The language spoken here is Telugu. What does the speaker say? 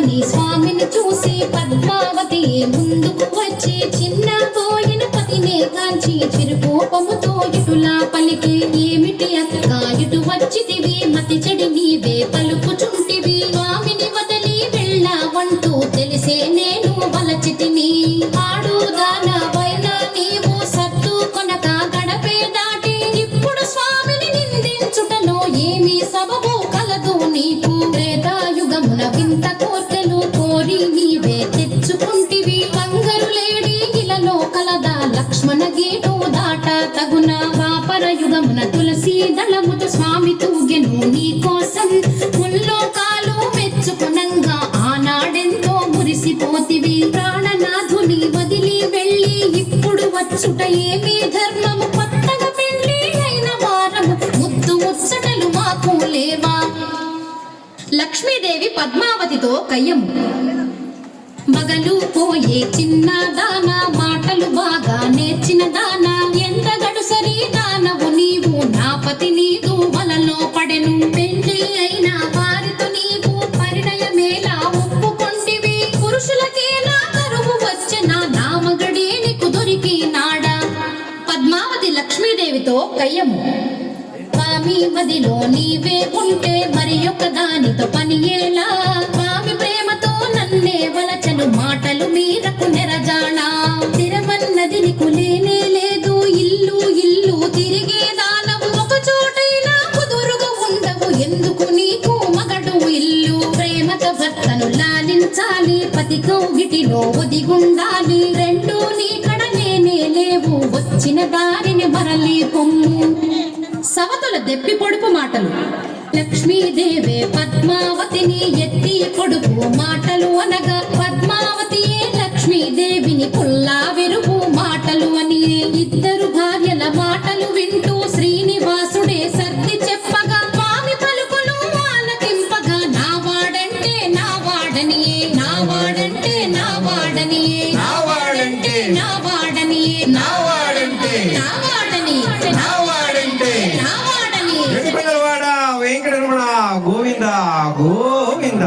నీ స్వామిని చూసి పద్మావతి ముందుకు వచ్చి చిన్న పోయిన పతినే కాంచి చిరుకోపముతో ఇటులా పలికే ఏమిటి అక్క ఇటు వచ్చితివి మతి చెడి నీవే పలుకుచుంటివి స్వామిని వదలి వెళ్ళావంటూ తెలిసే నేను వలచితిని ఆడుదానా వైనా నీవు సత్తు కొనక గడపే దాటి ఇప్పుడు స్వామిని నిందించుటలో ఏమీ సబబు కలదు నీకు త్రేతాయుగమున వింత కోర్కెలు కోరి నీవే తెచ్చుకుంటివి బంగారు లేడి ఇలలో కలదా లక్ష్మణ గేటు దాట తగున ద్వాపర యుగమున తులసి దళముతో స్వామి తూగెను నీ కోసం ముల్లోకాలు మెచ్చుకునంగా ఆనాడెంతో మురిసిపోతివి ప్రాణనాథుని వదిలి వెళ్ళి ఇప్పుడు వచ్చుట ఏమీ ధర్మము కొత్తగా పెళ్లి అయిన వారము ముద్దు ముచ్చటలు మాకు లేవా లక్ష్మీదేవి పద్మావతితో కయ్యము మగలు పోయే చిన్న దానా మాటలు బాగా నేర్చిన దానా ఎంత గడుసరి దానవు నీవు నా పతి నీదు వలలో పడెను పెళ్లి అయిన వారితో నీవు పరిణయమేలా ఒప్పుకొంటివి పురుషులకేనా కరువు వచ్చెనా నా మగడే నీకు దొరికి నాడా పద్మావతి లక్ష్మీదేవితో కయ్యము స్వామి మదిలో నీవే ఉంటే మరి యొక్క దానితో పని ఎలా స్వామి ప్రేమతో నన్నే వలచను మాటలు మీరకు నెరజానా తిరమన్నది నీకు లేనే లేదు ఇల్లు ఇల్లు తిరిగే దానవు ఒక చోటైనా కుదురుగా ఉండవు ఎందుకు నీకు మగడు ఇల్లు ప్రేమతో భర్తను లాలించాలి పతి కౌగిటిలో ఒదిగుండాలి రెండు నీ కడ నేనే లేవు వచ్చిన దారిని మరలి పొమ్ము సవతుల దెప్పి పొడుపు మాటలు లక్ష్మీదేవే పద్మావతిని ఎత్తి పొడుపు మాటలు అనగా పద్మావతియే లక్ష్మీదేవిని పుల్లా వెరుపు మాటలు అని ఇద్దరు భార్యల మాటలు వింటూ శ్రీనివాసుడే సర్ది చెప్పగా స్వామి పలుకులు ఆలకింపగా నా వాడంటే నా వాడనియే నా వాడంటే నా వాడనియే నా వాడంటే నా వాడనియే నా వాడంటే నా వాడని నా వాడంటే నా వాడని వెంకటరమణ గోవింద గోవింద